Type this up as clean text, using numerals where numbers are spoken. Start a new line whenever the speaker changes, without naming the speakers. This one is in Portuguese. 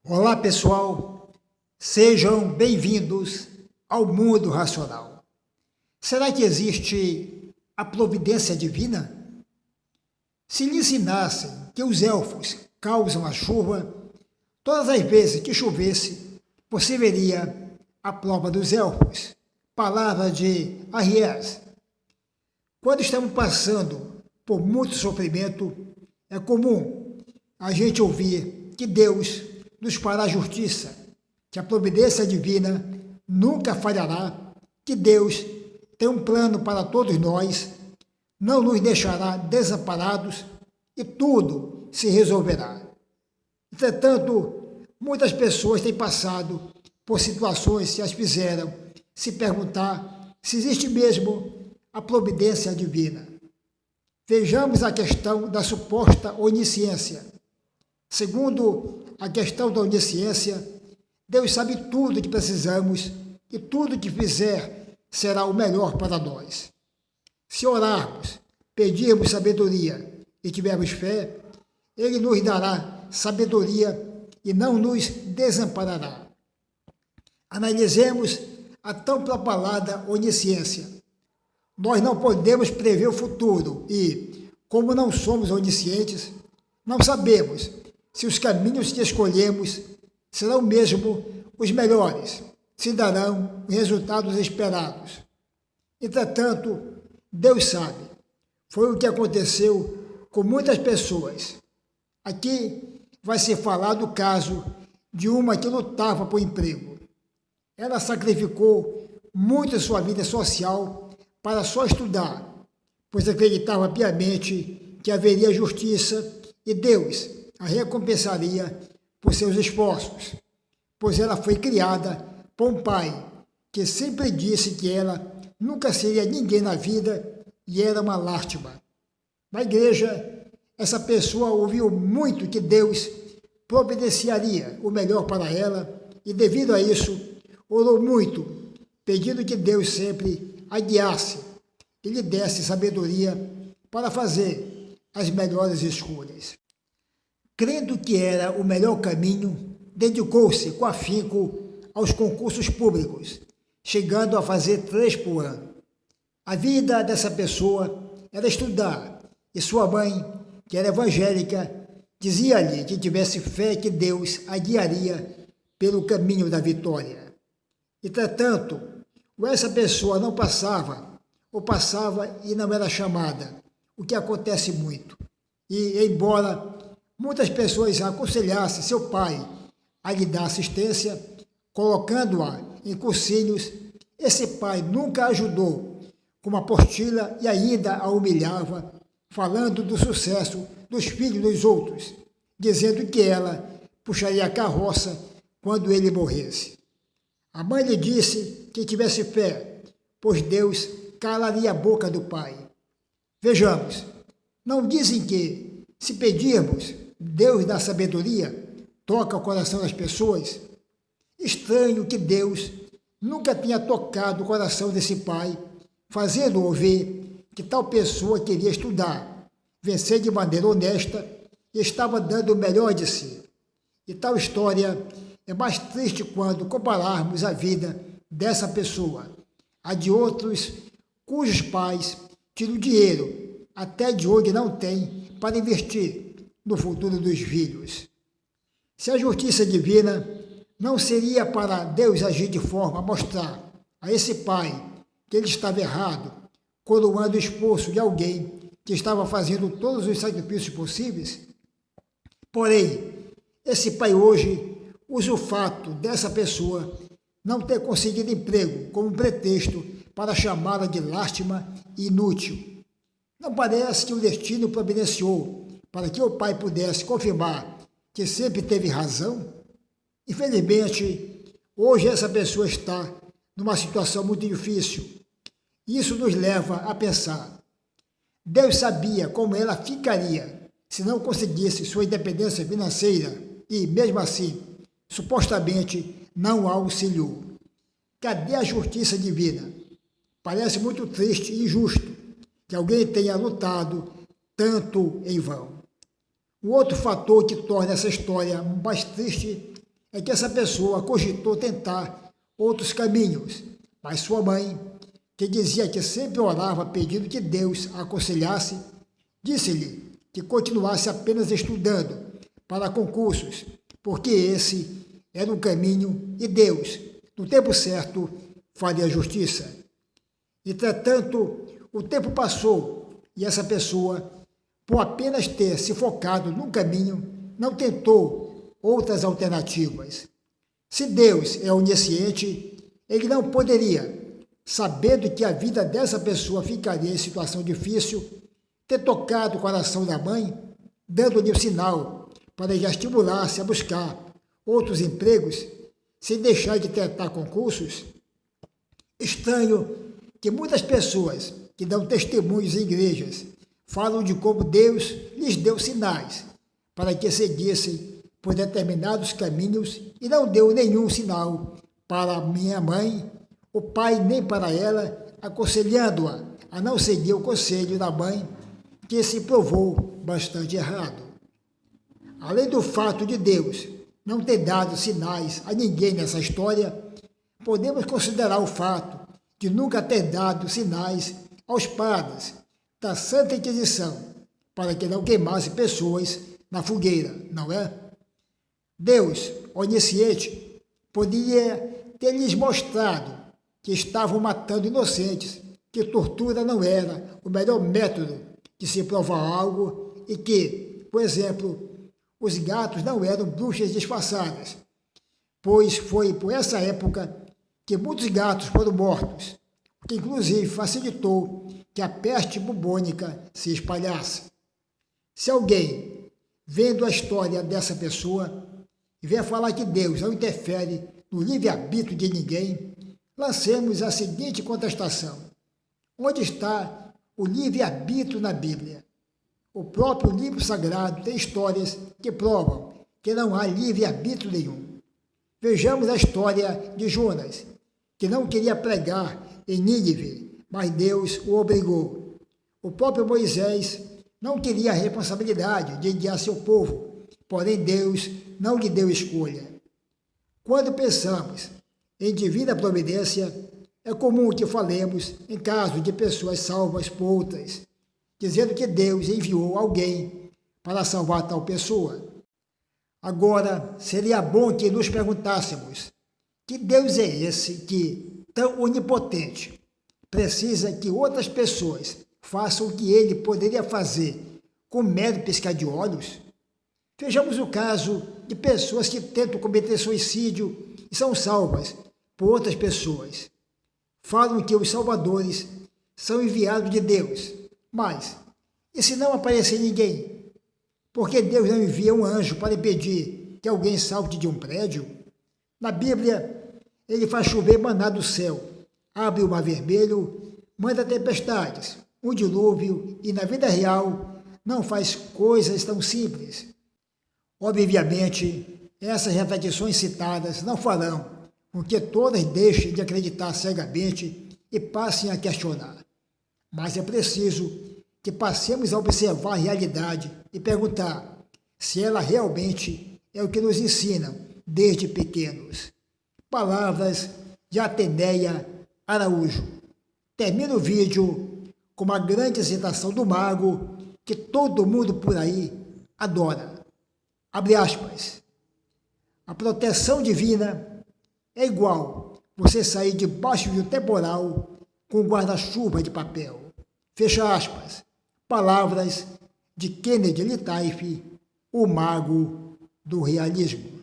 Olá pessoal, sejam bem-vindos ao mundo racional. Será que existe a providência divina? Se lhe ensinassem que os elfos causam a chuva, todas as vezes que chovesse, você veria a prova dos elfos, palavra de Arries. Quando estamos passando por muito sofrimento, é comum a gente ouvir que Deus nos fará justiça, que a providência divina nunca falhará, que Deus tem um plano para todos nós, não nos deixará desamparados e tudo se resolverá. Entretanto, muitas pessoas têm passado por situações que as fizeram se perguntar se existe mesmo a providência divina. Vejamos a questão da suposta onisciência. Segundo a questão da onisciência, Deus sabe tudo que precisamos e tudo que fizer será o melhor para nós. Se orarmos, pedirmos sabedoria e tivermos fé, Ele nos dará sabedoria e não nos desamparará. Analisemos a tão propalada onisciência. Nós não podemos prever o futuro e, como não somos oniscientes, não sabemos se os caminhos que escolhemos serão mesmo os melhores, se darão os resultados esperados. Entretanto, Deus sabe. Foi o que aconteceu com muitas pessoas. Aqui vai ser falado o caso de uma que lutava por emprego. Ela sacrificou muito a sua vida social para só estudar, pois acreditava piamente que haveria justiça e Deus a recompensaria por seus esforços, pois ela foi criada por um pai que sempre disse que ela nunca seria ninguém na vida e era uma lástima. Na igreja, essa pessoa ouviu muito que Deus providenciaria o melhor para ela e, devido a isso, orou muito, pedindo que Deus sempre a guiasse e lhe desse sabedoria para fazer as melhores escolhas. Crendo que era o melhor caminho, dedicou-se com afinco aos concursos públicos, chegando a fazer 3 por ano. A vida dessa pessoa era estudar, e sua mãe, que era evangélica, dizia-lhe que tivesse fé que Deus a guiaria pelo caminho da vitória. Entretanto, ou essa pessoa não passava, ou passava e não era chamada, o que acontece muito. E, embora muitas pessoas aconselhassem seu pai a lhe dar assistência, colocando-a em cursinhos, esse pai nunca a ajudou com uma apostila e ainda a humilhava, falando do sucesso dos filhos dos outros, dizendo que ela puxaria a carroça quando ele morresse. A mãe lhe disse que tivesse fé, pois Deus calaria a boca do pai. Vejamos, não dizem que, se pedirmos, Deus dá sabedoria, toca o coração das pessoas? Estranho que Deus nunca tenha tocado o coração desse pai, fazendo-o ver que tal pessoa queria estudar, vencer de maneira honesta e estava dando o melhor de si. E tal história é mais triste quando compararmos a vida dessa pessoa a de outros cujos pais tiram dinheiro até de onde não tem para investir no futuro dos filhos. Se a justiça divina não seria para Deus agir de forma a mostrar a esse pai que ele estava errado, coroando o esforço de alguém que estava fazendo todos os sacrifícios possíveis? Porém, esse pai hoje usa o fato dessa pessoa não ter conseguido emprego como pretexto para chamá-la de lástima e inútil. Não parece que o destino providenciou para que o pai pudesse confirmar que sempre teve razão? Infelizmente, hoje essa pessoa está numa situação muito difícil. Isso nos leva a pensar. Deus sabia como ela ficaria se não conseguisse sua independência financeira e, mesmo assim, supostamente não a auxiliou. Cadê a justiça divina? Parece muito triste e injusto que alguém tenha lutado tanto em vão. O outro fator que torna essa história mais triste é que essa pessoa cogitou tentar outros caminhos, mas sua mãe, que dizia que sempre orava pedindo que Deus a aconselhasse, disse-lhe que continuasse apenas estudando para concursos, porque esse era o caminho e Deus, no tempo certo, faria justiça. Entretanto, o tempo passou e essa pessoa, por apenas ter se focado num caminho, não tentou outras alternativas. Se Deus é onisciente, ele não poderia, sabendo que a vida dessa pessoa ficaria em situação difícil, ter tocado o coração da mãe, dando-lhe um sinal para já estimular-se a buscar outros empregos, sem deixar de tentar concursos. Estranho que muitas pessoas que dão testemunhos em igrejas falam de como Deus lhes deu sinais para que seguissem por determinados caminhos e não deu nenhum sinal para minha mãe, o pai nem para ela, aconselhando-a a não seguir o conselho da mãe, que se provou bastante errado. Além do fato de Deus não ter dado sinais a ninguém nessa história, podemos considerar o fato de nunca ter dado sinais aos padres da Santa Inquisição para que não queimasse pessoas na fogueira, não é? Deus, onisciente, poderia ter lhes mostrado que estavam matando inocentes, que tortura não era o melhor método de se provar algo e que, por exemplo, os gatos não eram bruxas disfarçadas, pois foi por essa época que muitos gatos foram mortos, o que inclusive facilitou que a peste bubônica se espalhasse. Se alguém, vendo a história dessa pessoa, vier falar que Deus não interfere no livre-arbítrio de ninguém, lancemos a seguinte contestação: onde está o livre-arbítrio na Bíblia? O próprio livro sagrado tem histórias que provam que não há livre-arbítrio nenhum. Vejamos a história de Jonas, que não queria pregar em Nínive, mas Deus o obrigou. O próprio Moisés não queria a responsabilidade de guiar seu povo, porém Deus não lhe deu escolha. Quando pensamos em divina providência, é comum que falemos em caso de pessoas salvas por outras, dizendo que Deus enviou alguém para salvar tal pessoa. Agora, seria bom que nos perguntássemos: que Deus é esse que, tão onipotente, precisa que outras pessoas façam o que ele poderia fazer com mero piscar de olhos? Vejamos o caso de pessoas que tentam cometer suicídio e são salvas por outras pessoas. Falam que os salvadores são enviados de Deus, mas e se não aparecer ninguém? Por que Deus não envia um anjo para impedir que alguém salte de um prédio? Na Bíblia, ele faz chover maná do céu, abre o mar vermelho, manda tempestades, um dilúvio e, na vida real, não faz coisas tão simples. Obviamente, essas repetições citadas não farão com que todas deixem de acreditar cegamente e passem a questionar. Mas é preciso que passemos a observar a realidade e perguntar se ela realmente é o que nos ensinam desde pequenos. Palavras de Ateneia Araújo. Termino o vídeo com uma grande citação do mago que todo mundo por aí adora. Abre aspas. A proteção divina é igual você sair debaixo de um temporal com um guarda-chuva de papel. Fecha aspas. Palavras de Kennedy Litaif, o mago do realismo.